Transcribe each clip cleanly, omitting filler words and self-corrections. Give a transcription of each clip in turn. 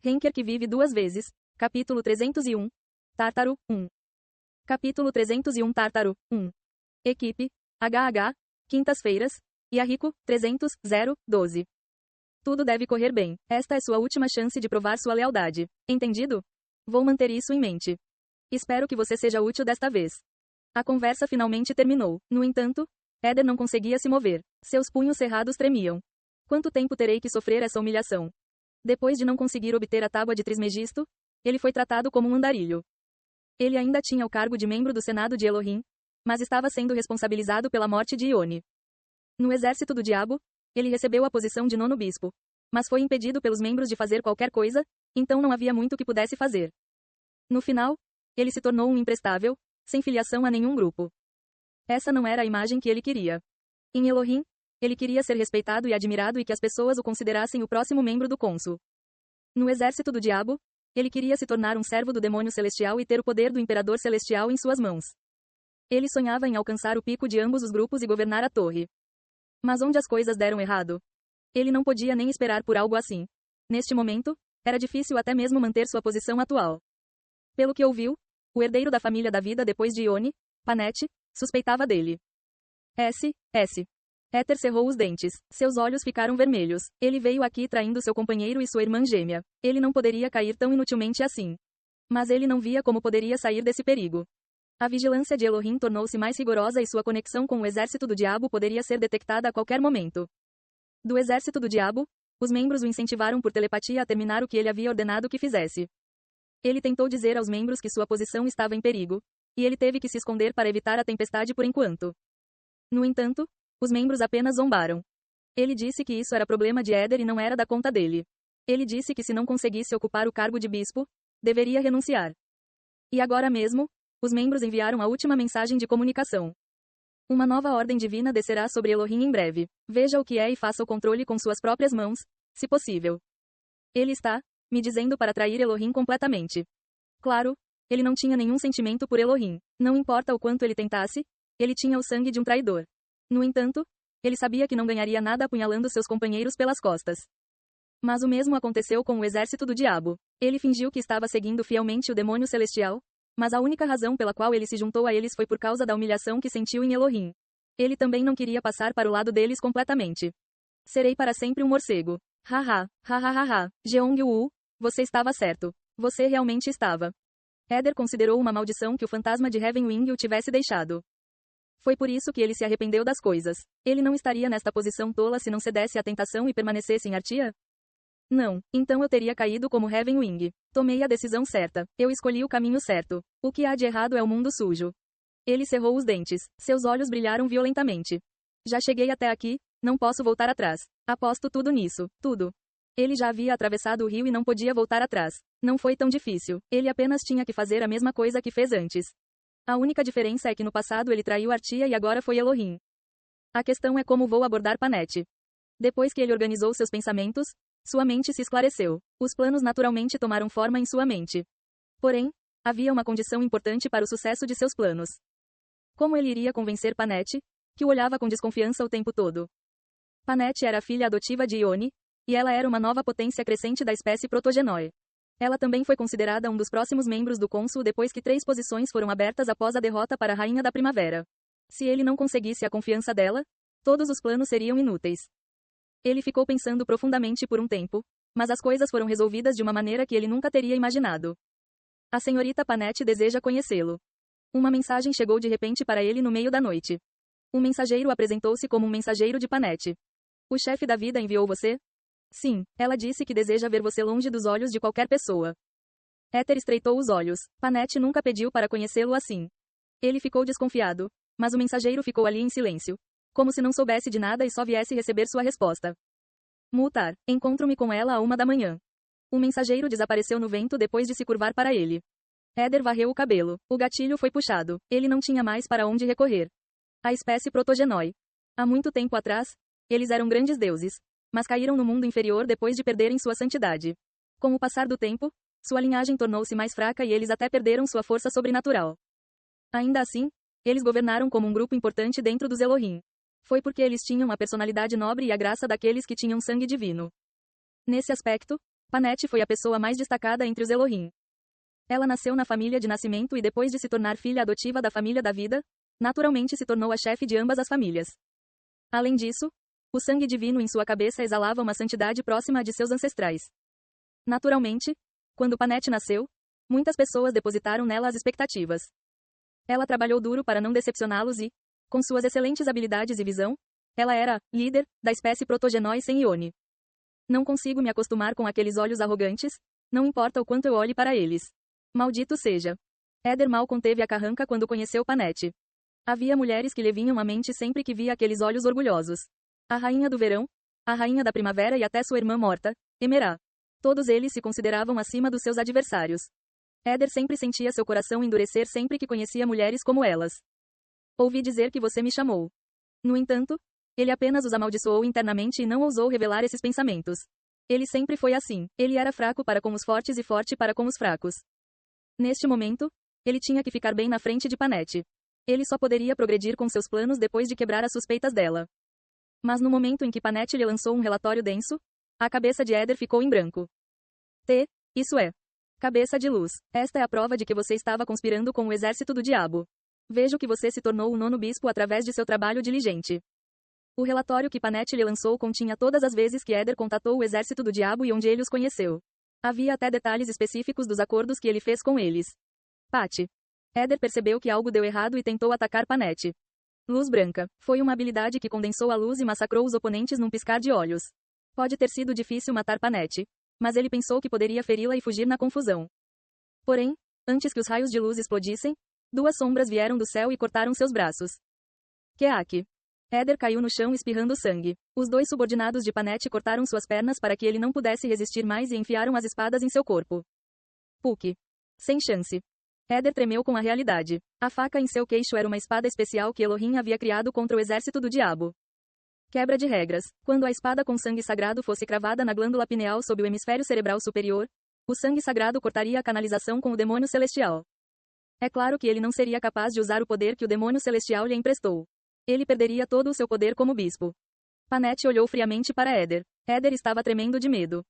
Henker que vive duas vezes. Capítulo 301. Tártaro, 1. Capítulo 301 Tártaro, 1. Equipe. HH. Quintas-feiras. Yahiko, 300, 12. Tudo deve correr bem. Esta é sua última chance de provar sua lealdade. Entendido? Vou manter isso em mente. Espero que você seja útil desta vez. A conversa finalmente terminou. No entanto, Éder não conseguia se mover. Seus punhos cerrados tremiam. Quanto tempo terei que sofrer essa humilhação? Depois de não conseguir obter a tábua de Trismegisto, ele foi tratado como um andarilho. Ele ainda tinha o cargo de membro do Senado de Elohim, mas estava sendo responsabilizado pela morte de Ione. No exército do diabo, ele recebeu a posição de nono bispo, mas foi impedido pelos membros de fazer qualquer coisa, então não havia muito que pudesse fazer. No final, ele se tornou um imprestável, sem filiação a nenhum grupo. Essa não era a imagem que ele queria. Em Elohim, ele queria ser respeitado e admirado e que as pessoas o considerassem o próximo membro do cônsul. No exército do diabo, ele queria se tornar um servo do demônio celestial e ter o poder do imperador celestial em suas mãos. Ele sonhava em alcançar o pico de ambos os grupos e governar a torre. Mas onde as coisas deram errado? Ele não podia nem esperar por algo assim. Neste momento, era difícil até mesmo manter sua posição atual. Pelo que ouviu, o herdeiro da família da vida depois de Ione, Panete, suspeitava dele. S. Éter cerrou os dentes. Seus olhos ficaram vermelhos. Ele veio aqui traindo seu companheiro e sua irmã gêmea. Ele não poderia cair tão inutilmente assim. Mas ele não via como poderia sair desse perigo. A vigilância de Elohim tornou-se mais rigorosa e sua conexão com o exército do diabo poderia ser detectada a qualquer momento. Do exército do diabo, os membros o incentivaram por telepatia a terminar o que ele havia ordenado que fizesse. Ele tentou dizer aos membros que sua posição estava em perigo, e ele teve que se esconder para evitar a tempestade por enquanto. No entanto, os membros apenas zombaram. Ele disse que isso era problema de Éder e não era da conta dele. Ele disse que se não conseguisse ocupar o cargo de bispo, deveria renunciar. E agora mesmo, os membros enviaram a última mensagem de comunicação. Uma nova ordem divina descerá sobre Elohim em breve. Veja o que é e faça o controle com suas próprias mãos, se possível. Ele está me dizendo para trair Elohim completamente. Claro, ele não tinha nenhum sentimento por Elohim. Não importa o quanto ele tentasse, ele tinha o sangue de um traidor. No entanto, ele sabia que não ganharia nada apunhalando seus companheiros pelas costas. Mas o mesmo aconteceu com o exército do diabo. Ele fingiu que estava seguindo fielmente o demônio celestial, mas a única razão pela qual ele se juntou a eles foi por causa da humilhação que sentiu em Elohim. Ele também não queria passar para o lado deles completamente. Serei para sempre um morcego. Haha, hahaha. Jeong-woo, você estava certo. Você realmente estava. Éder considerou uma maldição que o fantasma de Heavenwing o tivesse deixado. Foi por isso que ele se arrependeu das coisas. Ele não estaria nesta posição tola se não cedesse à tentação e permanecesse em Artia? Não, então eu teria caído como Heavenwing. Tomei a decisão certa. Eu escolhi o caminho certo. O que há de errado é o mundo sujo. Ele cerrou os dentes. Seus olhos brilharam violentamente. Já cheguei até aqui, não posso voltar atrás. Aposto tudo nisso, tudo. Ele já havia atravessado o rio e não podia voltar atrás. Não foi tão difícil. Ele apenas tinha que fazer a mesma coisa que fez antes. A única diferença é que no passado ele traiu Artia e agora foi Elohim. A questão é como vou abordar Panete. Depois que ele organizou seus pensamentos, sua mente se esclareceu. Os planos naturalmente tomaram forma em sua mente. Porém, havia uma condição importante para o sucesso de seus planos. Como ele iria convencer Panete, que o olhava com desconfiança o tempo todo? Panete era a filha adotiva de Ione, e ela era uma nova potência crescente da espécie Protogenoi. Ela também foi considerada um dos próximos membros do cônsul depois que 3 posições foram abertas após a derrota para a Rainha da Primavera. Se ele não conseguisse a confiança dela, todos os planos seriam inúteis. Ele ficou pensando profundamente por um tempo, mas as coisas foram resolvidas de uma maneira que ele nunca teria imaginado. A senhorita Panete deseja conhecê-lo. Uma mensagem chegou de repente para ele no meio da noite. Um mensageiro apresentou-se como um mensageiro de Panete. O chefe da vida enviou você? Sim, ela disse que deseja ver você longe dos olhos de qualquer pessoa. Éter estreitou os olhos. Panete nunca pediu para conhecê-lo assim. Ele ficou desconfiado, mas o mensageiro ficou ali em silêncio, como se não soubesse de nada e só viesse receber sua resposta. Mutar, encontro-me com ela à 1 da manhã. O mensageiro desapareceu no vento depois de se curvar para ele. Éder varreu o cabelo. O gatilho foi puxado. Ele não tinha mais para onde recorrer. A espécie Protogenoi. Há muito tempo atrás, eles eram grandes deuses, mas caíram no mundo inferior depois de perderem sua santidade. Com o passar do tempo, sua linhagem tornou-se mais fraca e eles até perderam sua força sobrenatural. Ainda assim, eles governaram como um grupo importante dentro dos Elohim. Foi porque eles tinham a personalidade nobre e a graça daqueles que tinham sangue divino. Nesse aspecto, Panete foi a pessoa mais destacada entre os Elohim. Ela nasceu na família de nascimento e depois de se tornar filha adotiva da família da vida, naturalmente se tornou a chefe de ambas as famílias. Além disso, o sangue divino em sua cabeça exalava uma santidade próxima à de seus ancestrais. Naturalmente, quando Panete nasceu, muitas pessoas depositaram nela as expectativas. Ela trabalhou duro para não decepcioná-los e, com suas excelentes habilidades e visão, ela era líder da espécie Protogenóis sem Ione. Não consigo me acostumar com aqueles olhos arrogantes, não importa o quanto eu olhe para eles. Maldito seja. Éder mal conteve a carranca quando conheceu Panete. Havia mulheres que lhe vinham à mente sempre que via aqueles olhos orgulhosos. A rainha do verão, a rainha da primavera e até sua irmã morta, Emerá. Todos eles se consideravam acima dos seus adversários. Éder sempre sentia seu coração endurecer sempre que conhecia mulheres como elas. Ouvi dizer que você me chamou. No entanto, ele apenas os amaldiçoou internamente e não ousou revelar esses pensamentos. Ele sempre foi assim. Ele era fraco para com os fortes e forte para com os fracos. Neste momento, ele tinha que ficar bem na frente de Panete. Ele só poderia progredir com seus planos depois de quebrar as suspeitas dela. Mas no momento em que Panete lhe lançou um relatório denso, a cabeça de Éder ficou em branco. Isso é. Cabeça de luz. Esta é a prova de que você estava conspirando com o exército do diabo. Vejo que você se tornou o 9º bispo através de seu trabalho diligente. O relatório que Panete lhe lançou continha todas as vezes que Éder contatou o exército do diabo e onde ele os conheceu. Havia até detalhes específicos dos acordos que ele fez com eles. Pate. Éder percebeu que algo deu errado e tentou atacar Panete. Luz branca. Foi uma habilidade que condensou a luz e massacrou os oponentes num piscar de olhos. Pode ter sido difícil matar Panete, mas ele pensou que poderia feri-la e fugir na confusão. Porém, antes que os raios de luz explodissem, 2 sombras vieram do céu e cortaram seus braços. Keak. Éder caiu no chão espirrando sangue. Os 2 subordinados de Panete cortaram suas pernas para que ele não pudesse resistir mais e enfiaram as espadas em seu corpo. Puck. Sem chance. Éder tremeu com a realidade. A faca em seu queixo era uma espada especial que Elohim havia criado contra o exército do diabo. Quebra de regras. Quando a espada com sangue sagrado fosse cravada na glândula pineal sob o hemisfério cerebral superior, o sangue sagrado cortaria a canalização com o demônio celestial. É claro que ele não seria capaz de usar o poder que o demônio celestial lhe emprestou. Ele perderia todo o seu poder como bispo. Panete olhou friamente para Éder. Éder estava tremendo de medo.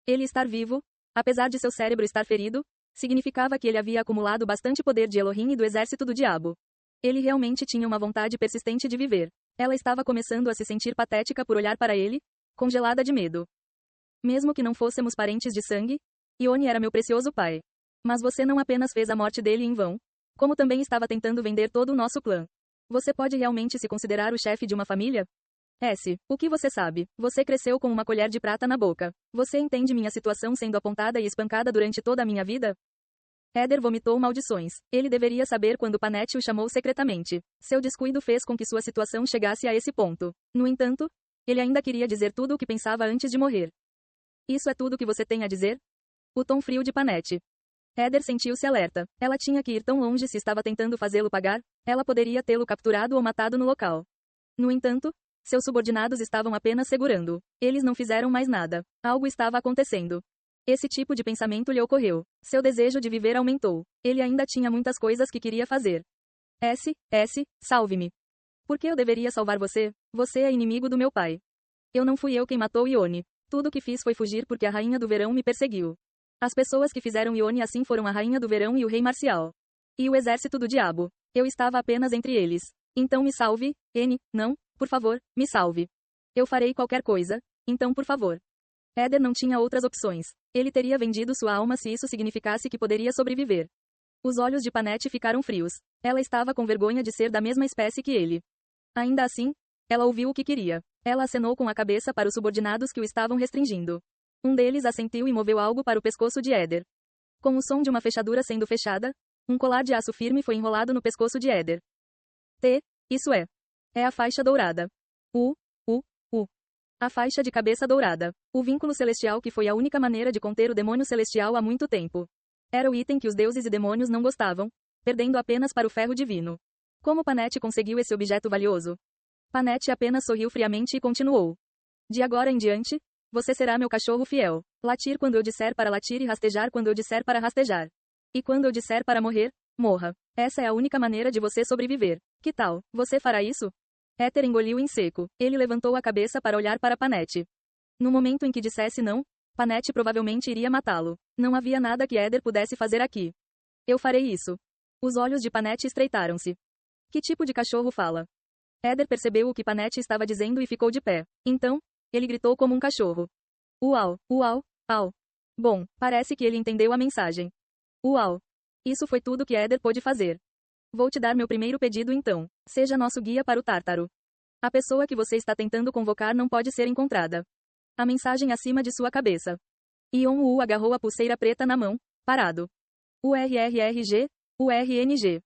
Ele estar vivo, apesar de seu cérebro estar ferido, significava que ele havia acumulado bastante poder de Elohim e do exército do diabo. Ele realmente tinha uma vontade persistente de viver. Ela estava começando a se sentir patética por olhar para ele, congelada de medo. Mesmo que não fôssemos parentes de sangue, Ione era meu precioso pai. Mas você não apenas fez a morte dele em vão, como também estava tentando vender todo o nosso clã. Você pode realmente se considerar o chefe de uma família? O que você sabe? Você cresceu com uma colher de prata na boca. Você entende minha situação sendo apontada e espancada durante toda a minha vida? Éder vomitou maldições. Ele deveria saber quando Panete o chamou secretamente. Seu descuido fez com que sua situação chegasse a esse ponto. No entanto, ele ainda queria dizer tudo o que pensava antes de morrer. Isso é tudo que você tem a dizer? O tom frio de Panete. Éder sentiu-se alerta. Ela tinha que ir tão longe se estava tentando fazê-lo pagar, ela poderia tê-lo capturado ou matado no local. No entanto, seus subordinados estavam apenas segurando. Eles não fizeram mais nada. Algo estava acontecendo. Esse tipo de pensamento lhe ocorreu. Seu desejo de viver aumentou. Ele ainda tinha muitas coisas que queria fazer. Salve-me. Por que eu deveria salvar você? Você é inimigo do meu pai. Eu não fui eu quem matou Ione. Tudo o que fiz foi fugir porque a rainha do verão me perseguiu. As pessoas que fizeram Ione assim foram a rainha do verão e o rei Marcial. E o exército do diabo. Eu estava apenas entre eles. Então me salve, não, por favor, me salve. Eu farei qualquer coisa, então por favor. Éder não tinha outras opções. Ele teria vendido sua alma se isso significasse que poderia sobreviver. Os olhos de Panete ficaram frios. Ela estava com vergonha de ser da mesma espécie que ele. Ainda assim, ela ouviu o que queria. Ela acenou com a cabeça para os subordinados que o estavam restringindo. Um deles assentiu e moveu algo para o pescoço de Éder. Com o som de uma fechadura sendo fechada, um colar de aço firme foi enrolado no pescoço de Éder. Isso é. É a faixa dourada. A faixa de cabeça dourada. O vínculo celestial que foi a única maneira de conter o demônio celestial há muito tempo. Era o item que os deuses e demônios não gostavam, perdendo apenas para o ferro divino. Como Panete conseguiu esse objeto valioso? Panete apenas sorriu friamente e continuou. De agora em diante, você será meu cachorro fiel. Latir quando eu disser para latir e rastejar quando eu disser para rastejar. E quando eu disser para morrer, morra. Essa é a única maneira de você sobreviver. Que tal? Você fará isso? Éter engoliu em seco. Ele levantou a cabeça para olhar para Panete. No momento em que dissesse não, Panete provavelmente iria matá-lo. Não havia nada que Éder pudesse fazer aqui. Eu farei isso. Os olhos de Panete estreitaram-se. Que tipo de cachorro fala? Éder percebeu o que Panete estava dizendo e ficou de pé. Então, ele gritou como um cachorro. Uau, uau, au. Bom, parece que ele entendeu a mensagem. Uau. Isso foi tudo que Éder pôde fazer. Vou te dar meu primeiro pedido então. Seja nosso guia para o Tártaro. A pessoa que você está tentando convocar não pode ser encontrada. A mensagem acima de sua cabeça. Ion-U agarrou a pulseira preta na mão, parado. URRRG, URNG.